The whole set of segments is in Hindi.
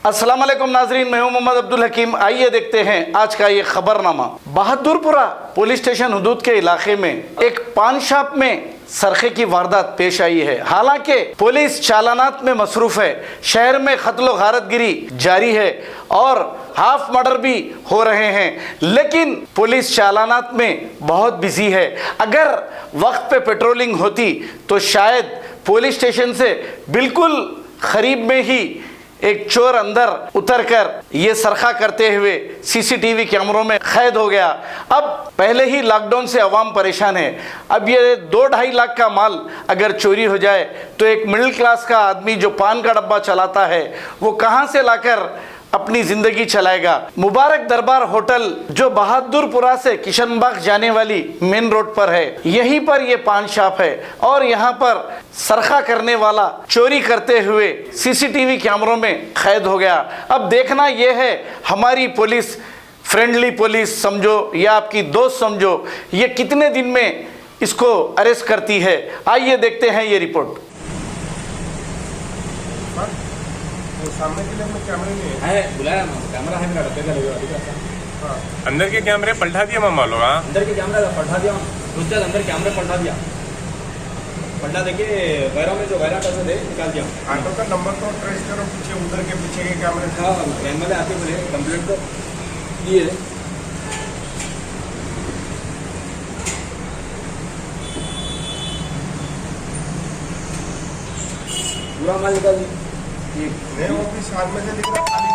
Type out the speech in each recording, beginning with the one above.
अस्सलाम वालेकुम नाजरीन, मैं हूं मोहम्मद अब्दुल हकीम। आइए देखते हैं आज का ये खबरनामा। बहादुरपुरा पुलिस स्टेशन हदूद के इलाके में एक पान शॉप में सरखे की वारदात पेश आई है। हालांकि पुलिस चालानात में मसरूफ है, शहर में कत्ल व गारतगिरी जारी है और हाफ मर्डर भी हो रहे हैं, लेकिन पुलिस चालानात में बहुत बिजी है। अगर वक्त पे पेट्रोलिंग होती तो शायद पुलिस स्टेशन से बिल्कुल करीब में ही एक चोर अंदर उतरकर ये सरखा करते हुए सीसीटीवी कैमरों में कैद हो गया। अब पहले ही लॉकडाउन से अवाम परेशान है, अब ये 2-2.5 लाख का माल अगर चोरी हो जाए तो एक मिडिल क्लास का आदमी जो पान का डब्बा चलाता है वो कहां से लाकर अपनी जिंदगी चलाएगा। मुबारक दरबार होटल जो बहादुरपुरा से किशनबाग जाने वाली मेन रोड पर है, यहीं पर ये पान शॉप है और यहाँ पर सरखा करने वाला चोरी करते हुए सीसीटीवी कैमरों में कैद हो गया। अब देखना यह है हमारी पुलिस, फ्रेंडली पुलिस समझो या आपकी दोस्त समझो, ये कितने दिन में इसको अरेस्ट करती है। आइए देखते हैं ये रिपोर्ट। सामने के लिए कैमरे नहीं है, बुलाया ना, कैमरा है मेरा डब्बे का लगेगा। अंदर के कैमरे पलटा दिया मामा लोग। अंदर के कैमरा पलटा दिया, रुक जा, अंदर कैमरे पलटा दिया, पलटा देके गैरा में जो गैरा कैसे दे निकाल दिया। ऑटो का नंबर तो ट्रेस करो, पीछे उधर के पीछे के कैमरे। हाँ, एमएलए आते बोले कंप्लेंट तो दिए। पूरा माल निकाल दी। नहीं, वो भी साथ में से दिख रहा खाली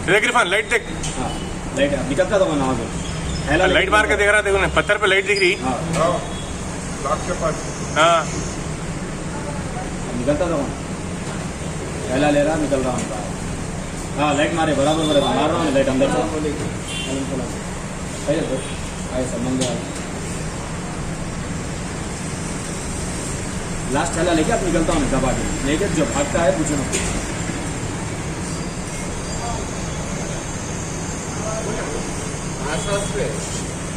तो देख इरफान, लाइट देख। हाँ, लाइट निकलता था वहाँ से, लाइट मार के देख रहा, देखो ना पत्थर पे लाइट दिख रही। हाँ, लॉक के पास। हाँ, निकलता था वहाँ, पहला ले रहा, निकल रहा हूँ। हाँ, लाइट मारे बराबर बराबर मार रहा हूँ लाइट अंदर से। आए संबंध लास्ट थैला लेके अब निकलता हूँ दबा के, लेके जो भागता है पूछो ना।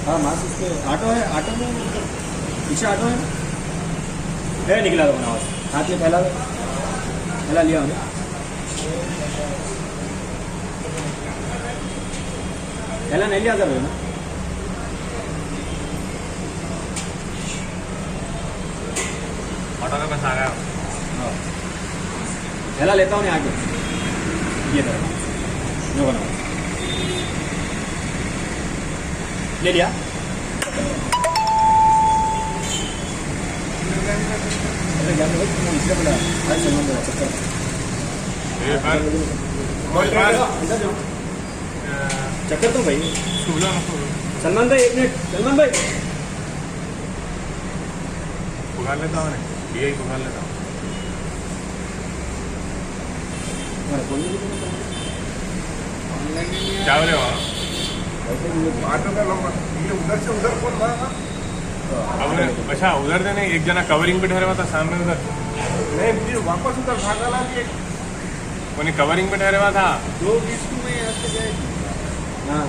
हाँ, मास उस पे ऑटो है, ऑटो में पीछे ऑटो है, निकला था बनावा हाथ में थैला लिया हमने। थैला नहीं लिया कर ना, ऑटो का बस आ गया। थैला लेता हूँ नहीं आके, ये नो बना ले लिया। चक्कर तो भाई सलमान भाई, 1 मिनट सलमान भाई, पुकार लेता हूँ, यही पुकार लेता हूँ। क्या बोले वहाँ ऑटो का नंबर ये उधर से उधर कौन रहा? अब अच्छा उधर से नहीं, एक जना कवरिंग पे ठहरा हुआ था सामने उधर। नहीं, फिर वापस उधर भागा ला के उन्हें कवरिंग पे ठहरा हुआ था। 2:20 में यहाँ से जाएगी। हाँ,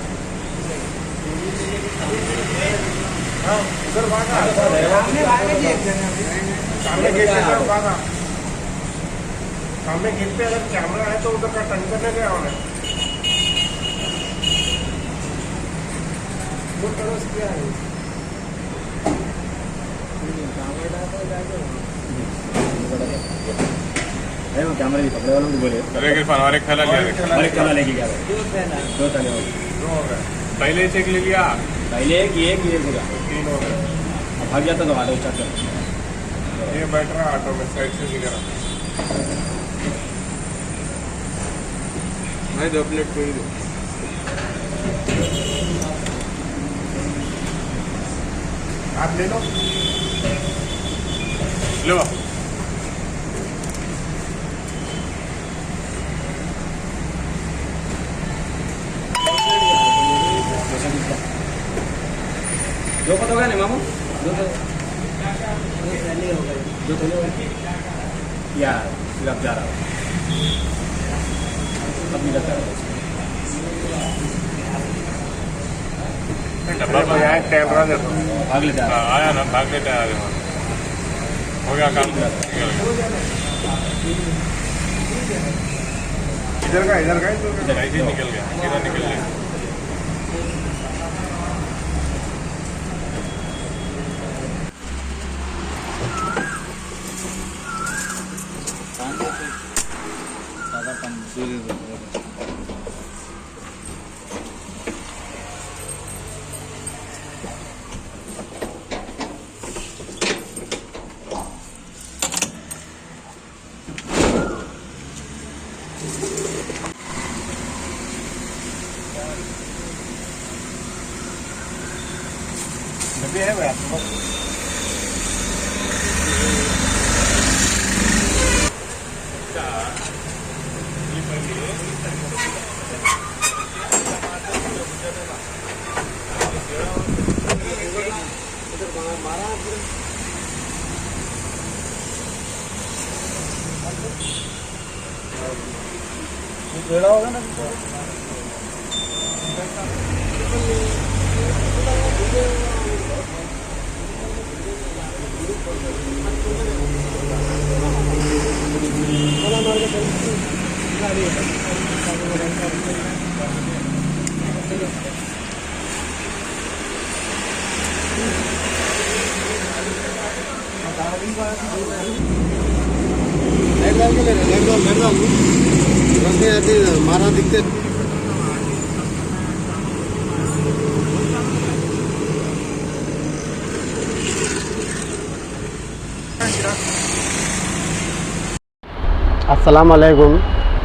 उधर भागा, सामने गेट पे उधर भागा। सामने गेट पे अगर कैमरा है तो उधर का टर्न करने गया उन्हें। वो तरस क्या है? कैमरे भी पकड़े वालों को बोले अरे इरफान और एक थैला लिया, लेके गया, 2 थैले हो गए। पहले चेक ले लिया, पहले ये होगा, 3 हो गए। अब भाग जाता तो ऑटो स्टार्ट कर। ये बैठ रहा ऑटो में, साइड से दिख रहा। नहीं 2 प्लेट कोई दो। आप ले लो, लो। दो पता होगा नहीं मामू, 2 थैले हो गए यार, फिर अब जा रहा हूँ, अब निकलता है डब्बा पर यहाँ कैमरा देखो, भाग लेता है। आया ना, भाग लेता है। हो गया काम, निकल गया। इधर का ऐसे निकल गया, सीधा निकल गया। डब्बे है भाई आपके पास? होगा ना मारा दिखते अस्सलाम वालेकुम।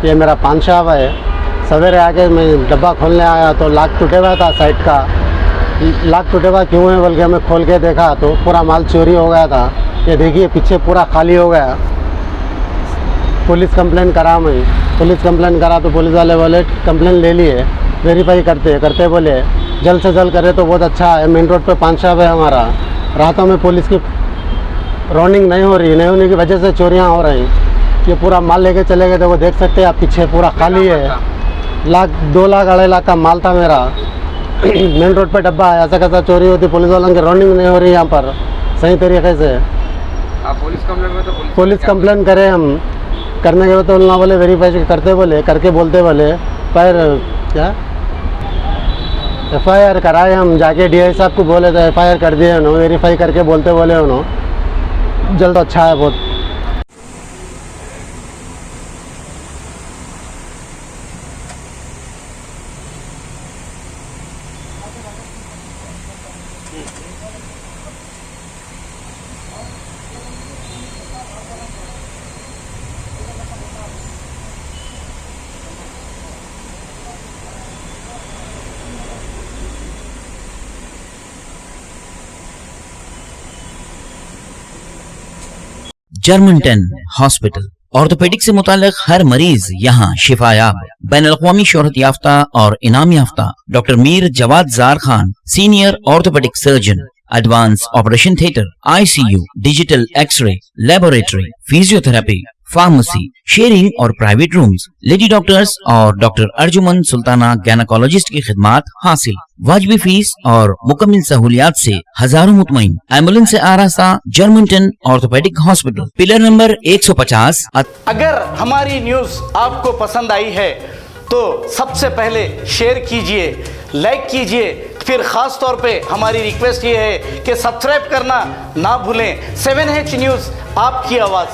ये मेरा पान शॉप है। सवेरे आके मैं डब्बा खोलने आया तो लॉक टूटे हुआ था साइड का। लॉक टूटे हुआ क्यों है बोल के हमें खोल के देखा तो पूरा माल चोरी हो गया था। ये देखिए पीछे पूरा खाली हो गया। पुलिस कंप्लेन करा मैं, पुलिस कंप्लेन करा तो पुलिस वाले बोले कंप्लेन ले लिए, वेरीफाई करते बोले जल्द से जल्द करे तो बहुत अच्छा है। मेन रोड पे पान शॉप है हमारा। रातों में पुलिस की रनिंग नहीं हो रही, नहीं होने की वजह से चोरियाँ हो रही। ये पूरा माल लेके चले गए थे, वो देख सकते हैं आप पीछे पूरा खाली है। 2 लाख 2.5 लाख का माल था मेरा। मेन रोड पे डब्बा है, ऐसा कैसा चोरी होती। पुलिस वालों की रनिंग नहीं हो रही यहाँ पर सही तरीके से। आप पुलिस कंप्लेंट में तो पुलिस कंप्लेन करें हम, करने के बाद तो ना बोले वेरीफाई करते बोले, करके बोलते बोले पर क्या FIR कराए हम। जाके DI साहब को बोले तो FIR कर दिए उन्होंने, वेरीफाई करके बोलते बोले उन्होंने जल्द अच्छा है बहुत। जर्मनटन हॉस्पिटल ऑर्थोपेडिक से मुताल्लिक हर मरीज यहाँ शिफायाब। बैनुल-अक़वामी शोहरत याफ्ता और इनाम याफ्ता doctor Mir Jawad Jar Khan, senior orthopaedic surgeon, advance operation theatre, ICU, digital x ray, laboratory, physiotherapy, pharmacy, sharing और प्राइवेट रूम्स, लेडी डॉक्टर्स और डॉक्टर अर्जुमन सुल्ताना गैनकोलॉजिस्ट की खिदमात हासिल। वाजिबी फीस और मुकम्मल सहूलियात से हजारों मुतमईन। एम्बुलेंस से आरास्ता Germanton orthopaedic hospital, pillar number 150। अगर हमारी न्यूज़ आपको पसंद आई है तो सबसे पहले शेयर कीजिए, लाइक कीजिए, फिर ख़ास तौर पे हमारी रिक्वेस्ट ये है कि सब्सक्राइब करना ना भूलें। 7H न्यूज़, आपकी आवाज़।